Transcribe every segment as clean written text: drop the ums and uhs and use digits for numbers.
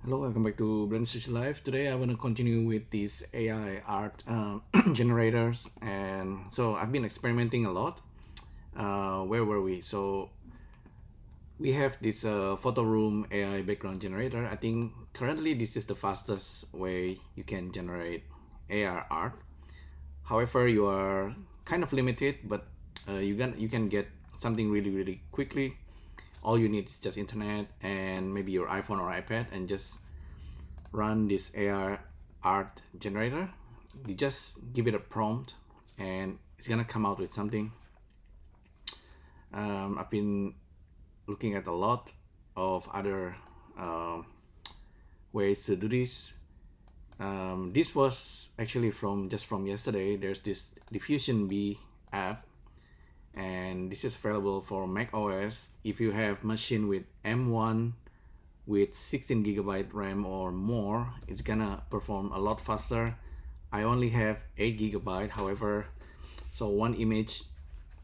Hello, welcome back to Blender Live. Today I want to continue with these AI art generators, and so I've been experimenting a lot. Where were we? So we have this Photoroom AI background generator. I think currently this is the fastest way you can generate AR art. However, you are kind of limited, but you can get something really quickly. All you need is just internet and maybe your iPhone or iPad, and just run this AR art generator. You just give it a prompt and it's gonna come out with something. I've been looking at a lot of other ways to do this. This was actually from yesterday. There's this Diffusion Bee app, and this is available for macOS. If you have machine with M1 with 16 gigabyte RAM or more, it's gonna perform a lot faster. I only have 8 gigabyte, however, so one image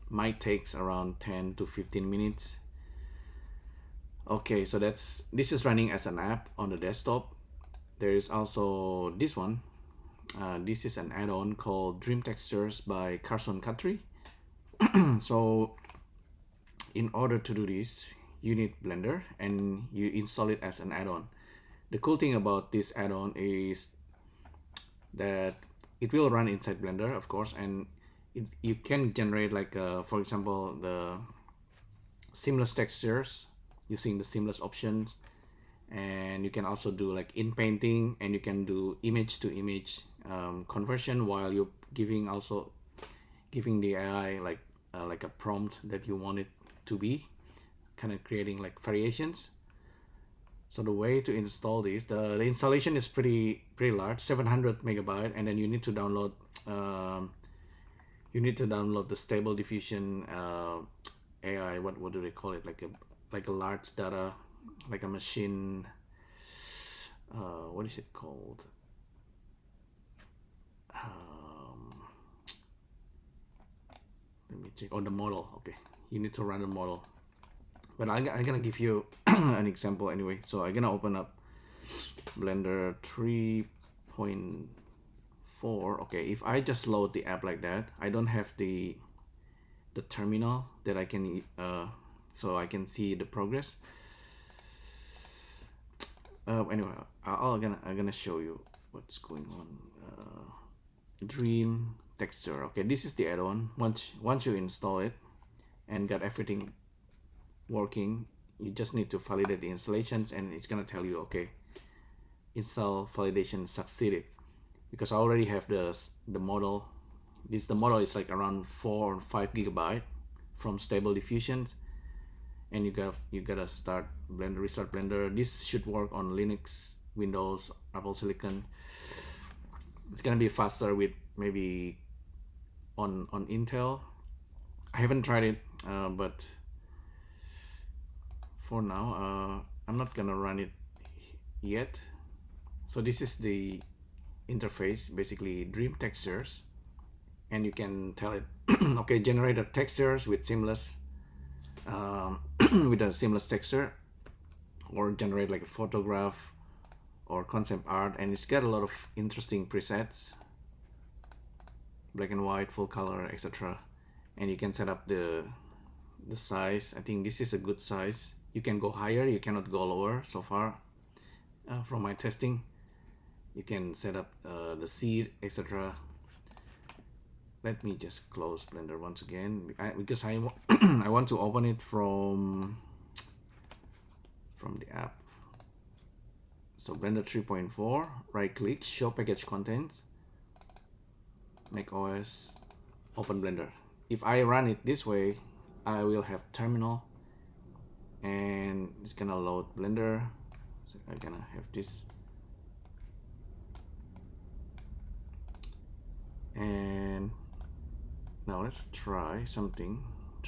might takes around 10 to 15 minutes. Okay, so this is running as an app on the desktop. There is also this one. This is an add-on called Dream Textures by Carson Katri. So in order to do this, you need Blender and you install it as an add-on. The cool thing about this add-on is that it will run inside Blender, of course, and you can generate like for example the seamless textures using the seamless options, and you can also do like in painting, and you can do image to image conversion while you're giving the AI like a prompt that you want it to be, kind of creating like variations. So the way to install this, the installation is pretty large, 700 megabyte, and then you need to download the Stable Diffusion AI. What do they call it? Like a large data, like a machine. What is it called? Let me check on the model. Okay, you need to run the model, but I'm gonna give you an example anyway. So I'm gonna open up Blender 3.4. Okay, if I just load the app like that, I don't have the terminal that I can so I can see the progress. Anyway, I'm gonna show you what's going on. Dream texture. Okay, this is the add-on. Once you install it and got everything working, you just need to validate the installations, and it's gonna tell you, okay, install validation succeeded, because I already have the model. The model is like around 4 or 5 gigabyte from Stable Diffusion, and you gotta restart Blender. This should work on Linux, Windows, Apple Silicon. It's gonna be faster with maybe on Intel. I haven't tried it, but for now I'm not gonna run it yet. So this is the interface, basically Dream Textures, and you can tell it okay, generate a textures with seamless with a seamless texture, or generate like a photograph or concept art, and it's got a lot of interesting presets, black and white, full color, etc. And you can set up the size. I think this is a good size. You can go higher, you cannot go lower so far from my testing. You can set up the seed, etc. Let me just close Blender once again, because I I want to open it from the app. So Blender 3.4, right click, show package contents, macOS, open Blender. If I run it this way, I will have terminal, and it's gonna load Blender. So I'm gonna have this, and now let's try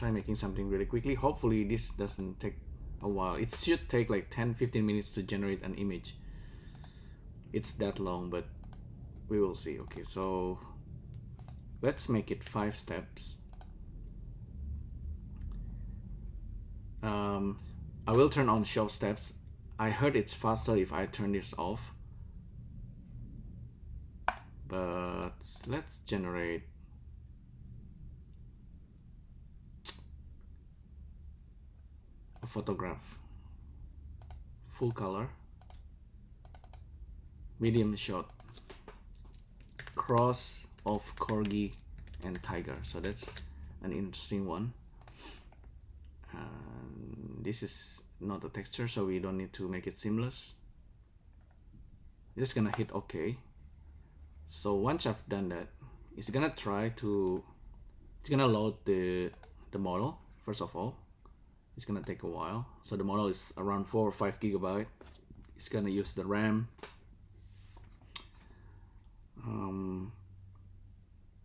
making something really quickly. Hopefully this doesn't take a while. It should take like 10-15 minutes to generate an image. It's that long, but we will see. Okay, so let's make it 5 steps. I will turn on show steps I heard it's faster if I turn this off, but let's generate a photograph, full color, medium shot, cross of corgi and tiger. So that's an interesting one. This is not a texture, so we don't need to make it seamless. Just gonna hit OK. So once I've done that, it's gonna load the model. First of all, it's gonna take a while. So the model is around 4 or 5 GB. It's gonna use the RAM.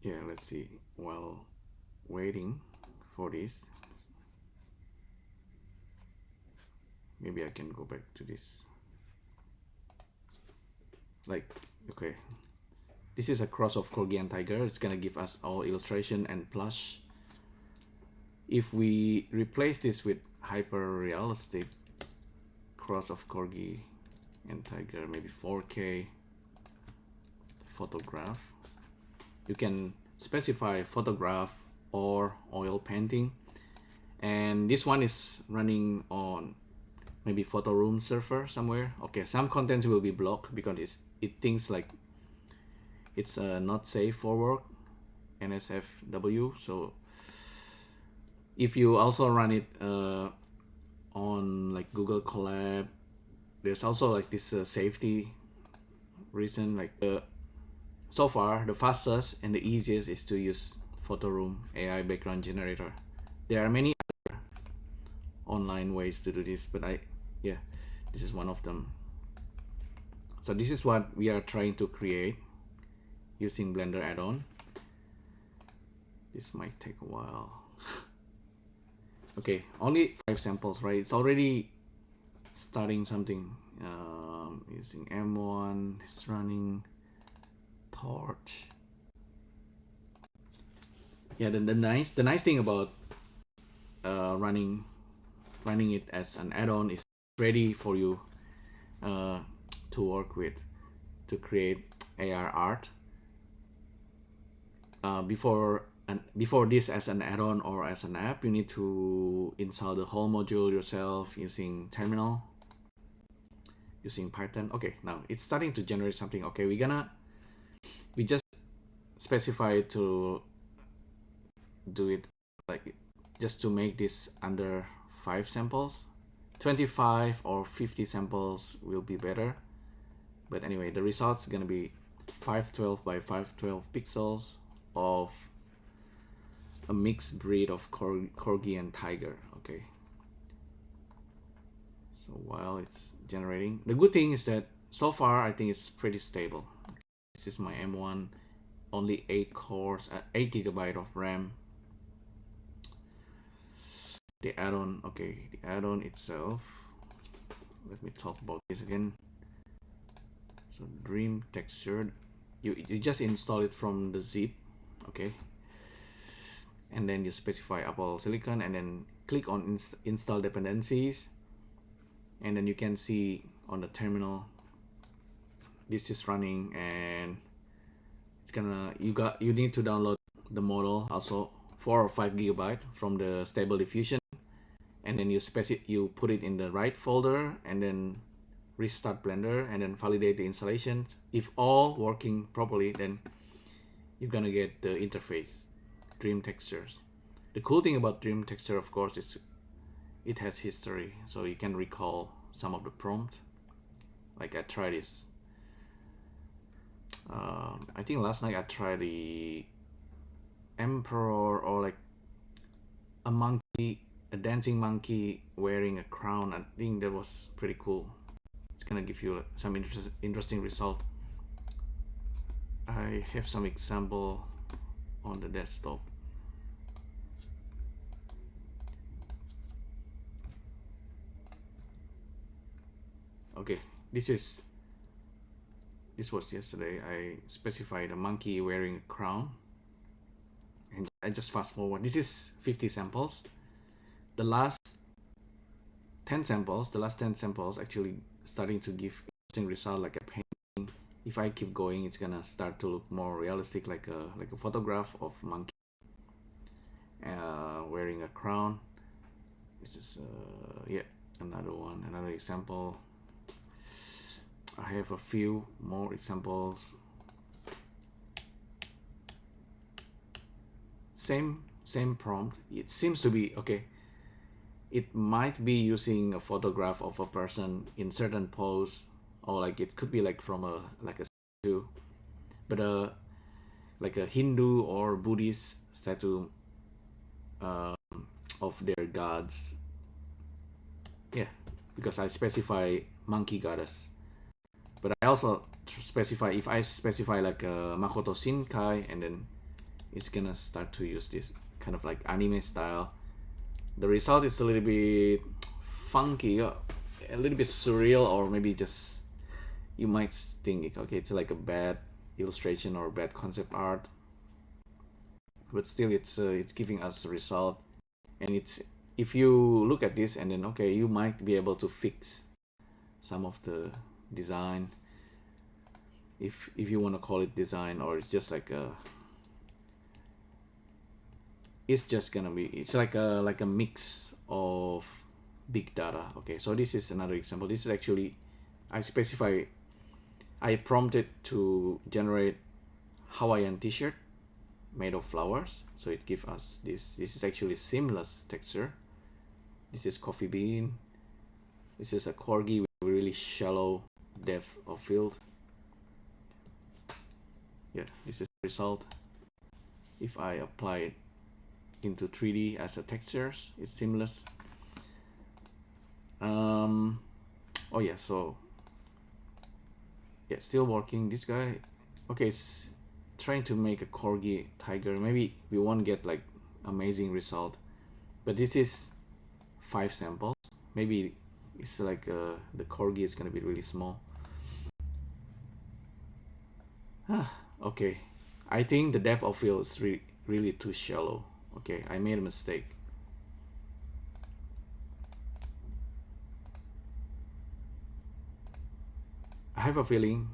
Yeah, let's see. While waiting for this, maybe I can go back to this. Like, okay, this is a cross of corgi and tiger. It's gonna give us all illustration and plush. If we replace this with hyper realistic cross of corgi and tiger, maybe 4K photograph, you can specify photograph or oil painting, and this one is running on maybe Photoroom server somewhere. Okay, some contents will be blocked because it thinks like it's not safe for work, NSFW. So if you also run it on like Google Colab, there's also like this safety reason. Like so far the fastest and the easiest is to use Photoroom AI background generator. There are many other online ways to do this, but this is one of them. So this is what we are trying to create using Blender Addon. This might take a while. Okay, only 5 samples, right? It's already starting something. Using M1, it's running torch. Yeah, the nice thing about running it as an add-on is ready for you to work with, to create AR art. Before this as an add-on or as an app, you need to install the whole module yourself using terminal, using Python. Okay, now it's starting to generate something. Okay, we just specify to do it like just to make this under 5 samples. 25 or 50 samples will be better, but anyway, the result's gonna be 512 by 512 pixels of a mixed breed of corgi and tiger. Okay, so while it's generating, the good thing is that so far I think it's pretty stable. This is my M1, only 8 cores, 8 GB of RAM. The add-on, okay, the add-on itself, let me talk about this again. So dream texture, you just install it from the zip, okay, and then you specify Apple Silicon and then click on install dependencies, and then you can see on the terminal this is running, and it's gonna you need to download the model also 4 or 5 GB from the Stable Diffusion, and then you put it in the right folder and then restart Blender and then validate the installations. If all working properly, then you're gonna get the interface dream textures. The cool thing about dream texture, of course, is it has history, so you can recall some of the prompt. Like I tried this I think last night I tried the emperor, or like a monkey, a dancing monkey wearing a crown. I think that was pretty cool. It's gonna give you some interesting result. I have some example on the desktop. Okay, this was yesterday. I specified a monkey wearing a crown, and I just fast forward. This is 50 samples. The last 10 samples, the last 10 samples actually starting to give interesting result like a painting. If I keep going, it's gonna start to look more realistic, like a photograph of monkey wearing a crown. This is yeah, another example. I have a few more examples. Same prompt. It seems to be okay. It might be using a photograph of a person in certain pose, or like it could be like from a statue, but like a Hindu or Buddhist statue of their gods. Yeah, because I specify monkey goddess, but I also specify, if I specify like a Makoto Shinkai, and then it's gonna start to use this kind of like anime style. The result is a little bit funky, a little bit surreal, or maybe just you might think, okay, it's like a bad illustration or bad concept art, but still it's giving us a result. And it's, if you look at this and then okay, you might be able to fix some of the design, if you want to call it design, or it's just like a, it's just gonna be, it's like a mix of big data. Okay, so this is another example. This is actually, I prompted to generate Hawaiian t-shirt made of flowers, so it gives us this is actually seamless texture. This is coffee bean. This is a corgi with really shallow depth of field. Yeah, this is the result. If I apply it into 3D as a textures, it's seamless. Oh yeah, so yeah, still working. This guy, okay, it's trying to make a corgi tiger. Maybe we won't get like amazing result, but this is 5 samples. Maybe it's like the corgi is gonna be really small. Okay, I think the depth of field is really too shallow. Okay, I made a mistake. I have a feeling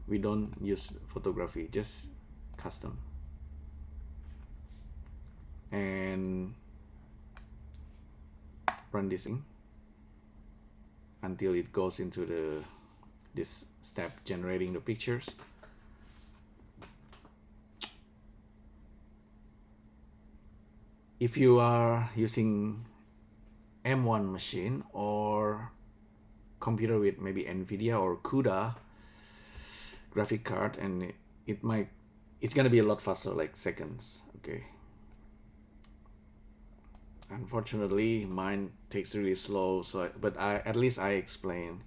we don't use photography, just custom. And run this thing until it goes into this step generating the pictures. If you are using M1 machine or computer with maybe NVIDIA or CUDA graphic card, and it's gonna be a lot faster, like seconds. Okay, unfortunately mine takes really slow, so but at least I explain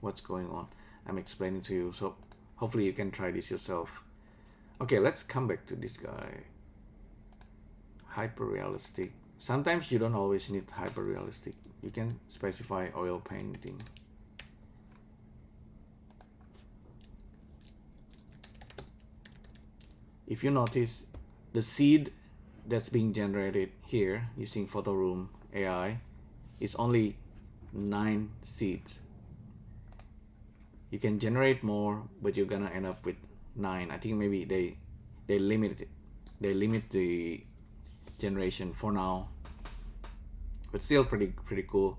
what's going on. I'm explaining to you, so hopefully you can try this yourself. Okay, let's come back to this guy. Hyper realistic. Sometimes you don't always need hyper realistic. You can specify oil painting. If you notice, the seed that's being generated here using Photoroom AI is only 9 seeds. You can generate more, but you're gonna end up with 9. I think maybe they limit it. They limit the generation for now, but still pretty cool.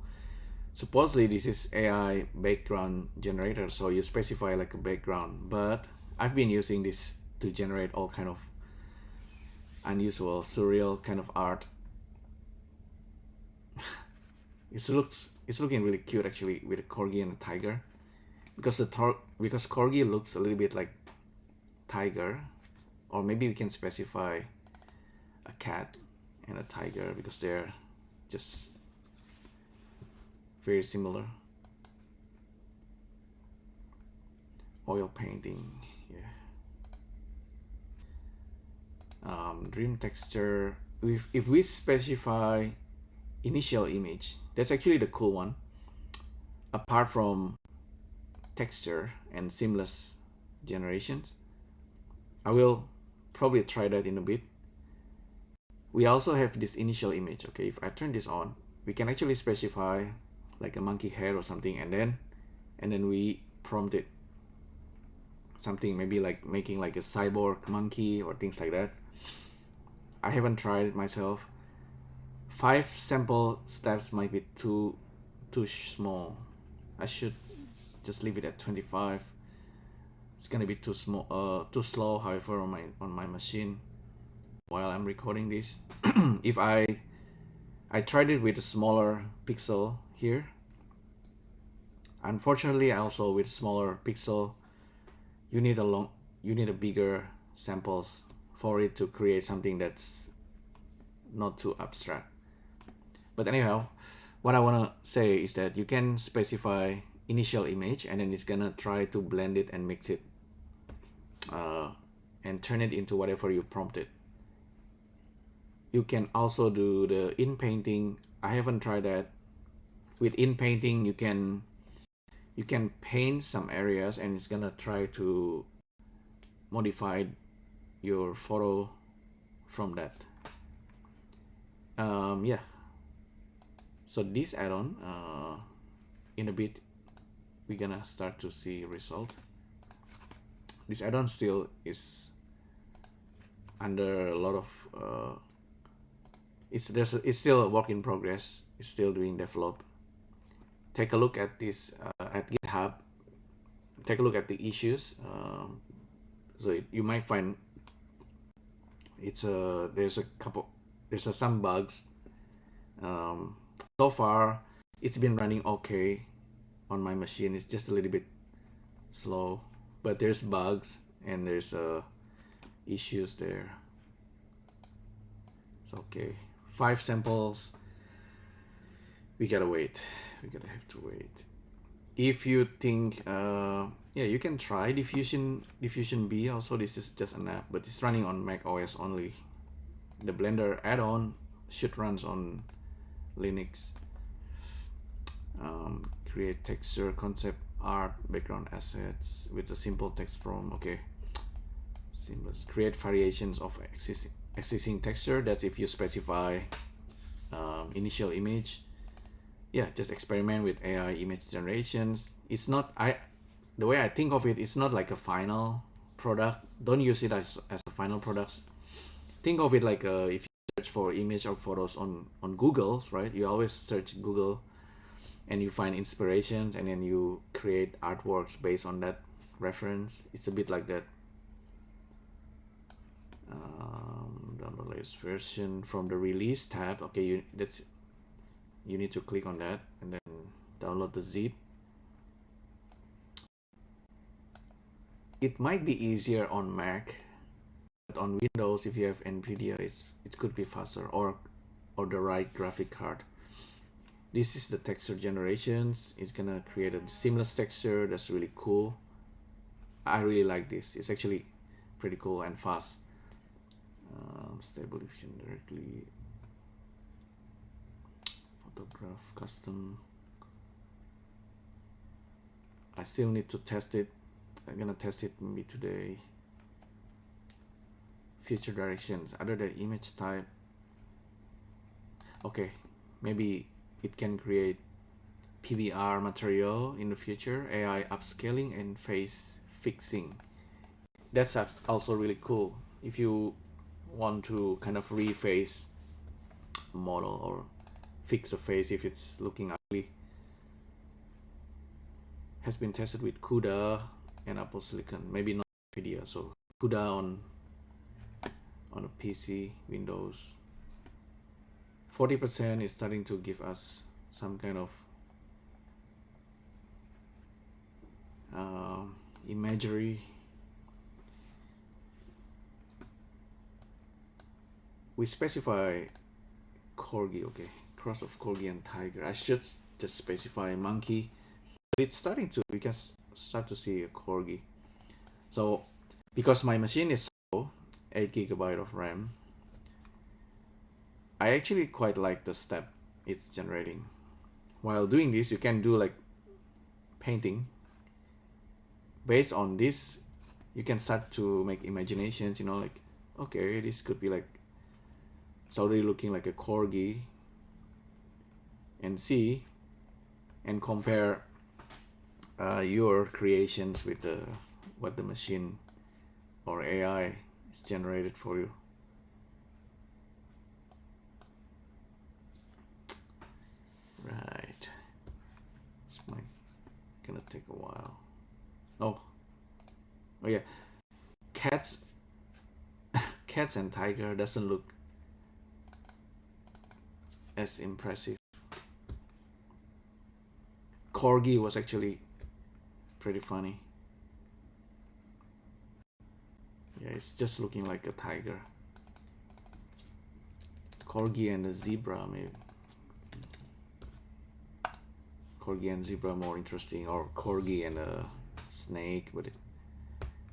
Supposedly this is AI background generator, so you specify like a background, but I've been using this to generate all kind of unusual, surreal kind of art. It's looking really cute actually, with a corgi and a tiger, because because corgi looks a little bit like tiger, or maybe we can specify a cat and a tiger because they're just very similar. Oil painting, yeah. Dream texture. If we specify initial image, that's actually the cool one. Apart from texture and seamless generations, I will probably try that in a bit. We also have this initial image. Okay, if I turn this on, we can actually specify like a monkey head or something, and then we prompt it something, maybe like making like a cyborg monkey or things like that. I haven't tried it myself. 5 sample steps might be too small. I should just leave it at 25. It's gonna be too small, too slow, however, on my machine while I'm recording this. If I tried it with a smaller pixel here. Unfortunately, also with smaller pixel, you need a bigger samples for it to create something that's not too abstract. But anyhow, what I wanna say is that you can specify initial image, and then it's gonna try to blend it and mix it and turn it into whatever you prompted. You can also do the in painting. I haven't tried that. With in painting, you can paint some areas, and it's gonna try to modify your photo from that. Yeah. So this add-on, in a bit, we're gonna start to see result. This add-on still is under a lot of it's still a work in progress. It's still doing develop. Take a look at this at GitHub. Take a look at the issues. So you might find there's some bugs. So far, it's been running okay on my machine. It's just a little bit slow, but there's bugs and there's issues there. It's okay. 5 samples. We gotta wait. We're gonna have to wait. If you think, yeah, you can try Diffusion Bee. Also, this is just an app, but it's running on macOS only. The Blender add-on should run on Linux. Create texture, concept art, background assets with a simple text prompt. Okay. Symbols. Create variations of existing texture. That's if you specify initial image. Yeah, just experiment with AI image generations. It's not, the way I think of it, it's not like a final product. Don't use it as a final product. Think of it like if you search for image or photos on Google, right? You always search Google and you find inspirations, and then you create artworks based on that reference. It's a bit like that. Download latest version from the release tab. Okay, you need to click on that and then download the zip. It might be easier on Mac, but on Windows, if you have NVIDIA, it could be faster, or the right graphic card. This is the texture generations. It's gonna create a seamless texture. That's really cool. I really like this. It's actually pretty cool and fast. Stable Diffusion directly. Photograph custom. I still need to test it. I'm gonna test it maybe today. Future directions other than image type. Okay, maybe it can create PBR material in the future, AI upscaling and face fixing. That's also really cool. If you want to kind of reface a model or fix a face if it's looking ugly. Has been tested with CUDA and Apple Silicon, maybe not NVIDIA. So CUDA on a PC, Windows. 40% is starting to give us some kind of imagery. We specify corgi, okay, cross of corgi and tiger. I should just specify monkey, but it's starting to, we can start to see a corgi. So because my machine is slow, 8 GB of RAM, I actually quite like the step it's generating. While doing this, you can do like painting. Based on this, you can start to make imaginations, you know, like, okay, this could be like, it's already looking like a corgi, and see and compare your creations with what the machine or AI is generated for you. Right, it's gonna take a while. Oh yeah, cats and tiger doesn't look as impressive. Corgi was actually pretty funny. Yeah, it's just looking like a tiger. Corgi and a zebra, maybe. Corgi and zebra more interesting, or corgi and a snake, but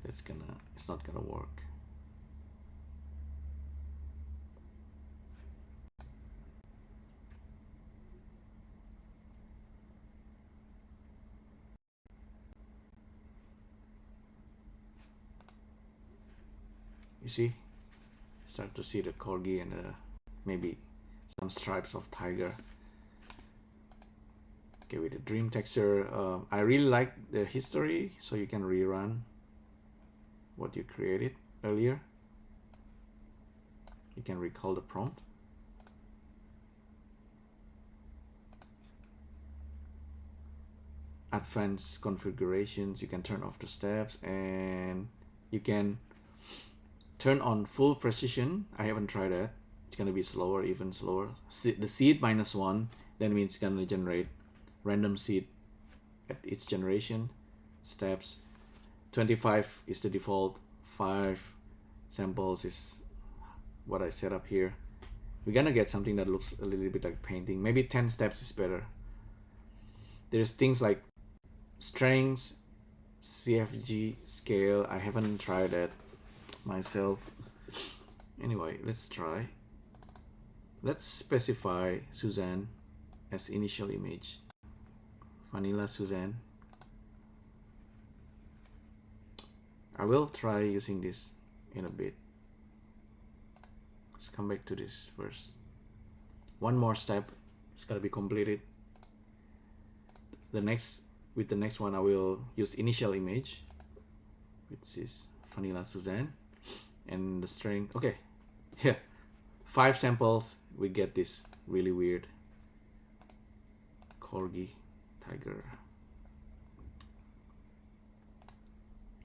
it's not gonna work. You see, start to see the corgi and maybe some stripes of tiger. Okay, with the dream texture, I really like the history, so you can rerun what you created earlier. You can recall the prompt. Advanced configurations, you can turn off the steps, and you can turn on full precision. I haven't tried that. It's gonna be slower, even slower. The seed -1, that means it's gonna generate random seed at each generation. Steps 25 is the default. 5 samples is what I set up here. We're gonna get something that looks a little bit like painting. Maybe 10 steps is better. There's things like strengths, CFG scale. I haven't tried that myself. Anyway, let's try. Let's specify Suzanne as initial image. Vanilla Suzanne. I will try using this in a bit. Let's come back to this first. One more step. It's gotta be completed. With the next one, I will use initial image, which is Vanilla Suzanne, and the string. Okay, yeah, 5 samples. We get this really weird corgi tiger.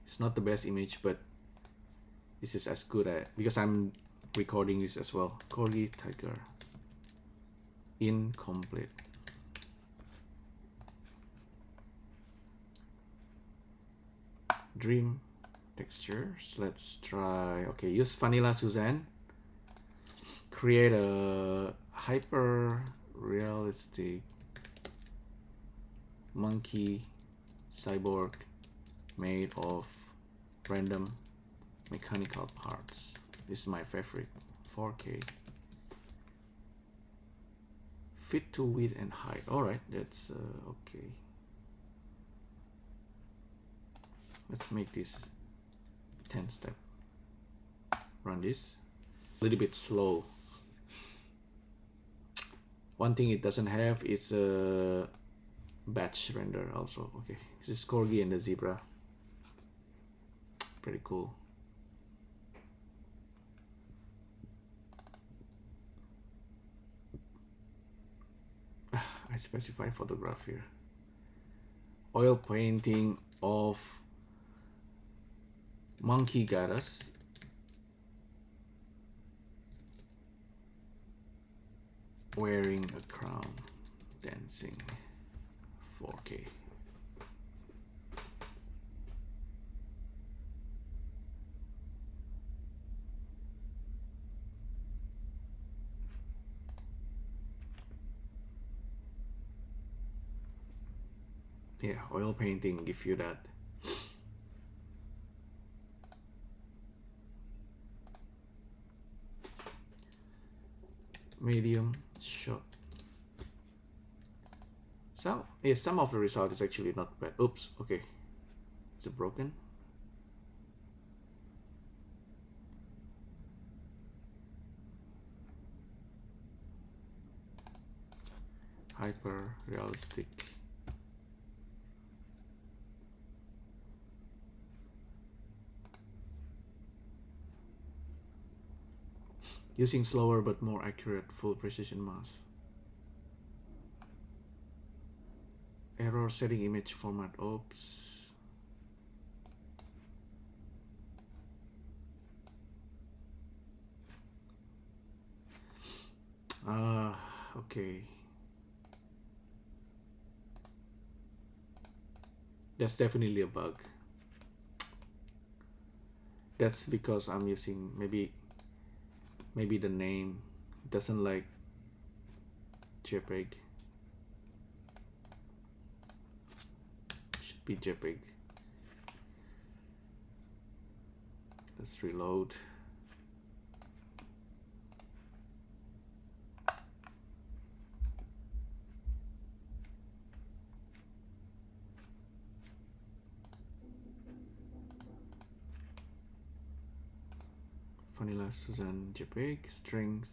It's not the best image, but this is as good as, because I'm recording this as well. Corgi tiger incomplete. Dream textures. Let's try. Okay, use Vanilla Suzanne. Create a hyper realistic monkey cyborg made of random mechanical parts. This is my favorite. 4K. Fit to width and height. Alright, that's okay. Let's make this 10 step. Run this. A little bit slow. One thing it doesn't have is a batch render also. Okay, this is corgi and the zebra. Pretty cool. I specify photograph here. Oil painting of monkey goddess. Wearing a crown, dancing. 4K. Yeah, oil painting give you that. Medium shot. So yeah, some of the result is actually not bad. Oops, okay. Is it broken? Hyper realistic using slower but more accurate full precision mask. Error setting image format. Oops. Okay. That's definitely a bug. That's because I'm using maybe the name doesn't like JPEG. Should be JPEG. Let's reload. Vanilla Susan JPEG strings.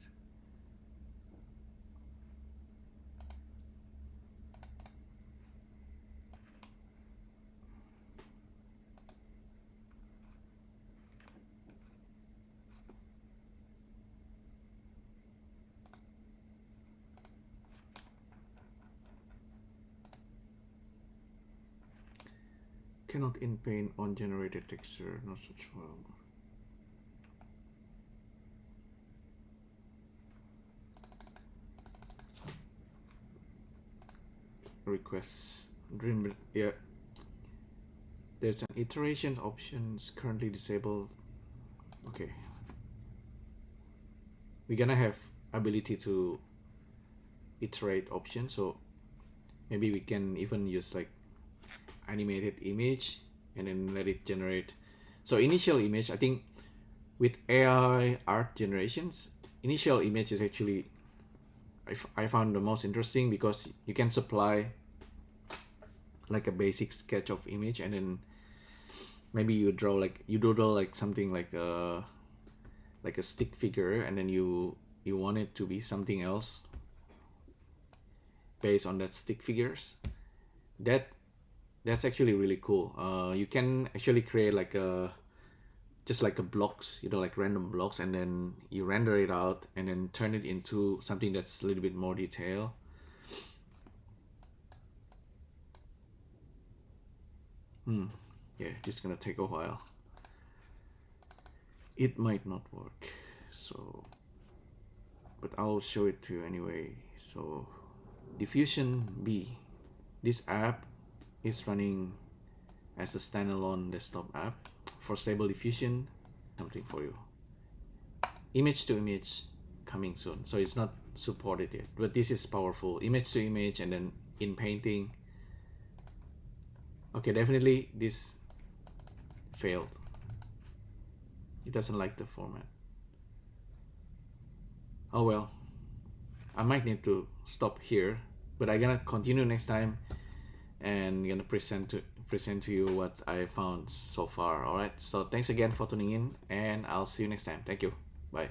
Cannot in paint on generated texture, no such file. Requests dream. Yeah, there's an iteration options currently disabled. Okay, we're gonna have ability to iterate option, so maybe we can even use like animated image and then let it generate. So initial image, I think with AI art generations, initial image is actually I found the most interesting, because you can supply like a basic sketch of image, and then maybe you doodle like something like a stick figure, and then you want it to be something else based on that stick figures. That's actually really cool. You can actually create like just like a blocks, like random blocks, and then you render it out and then turn it into something that's a little bit more detailed. Yeah, this is gonna take a while. It might not work, so, but I'll show it to you anyway. So Diffusion Bee, this app is running as a standalone desktop app for Stable Diffusion. Something for you. Image to image coming soon, so it's not supported yet, but this is powerful. Image to image and then in painting. Okay, definitely this failed. It doesn't like the format. Oh well, I might need to stop here, but I'm gonna continue next time and gonna present to you what I found so far. All right, so thanks again for tuning in, and I'll see you next time. Thank you. Bye.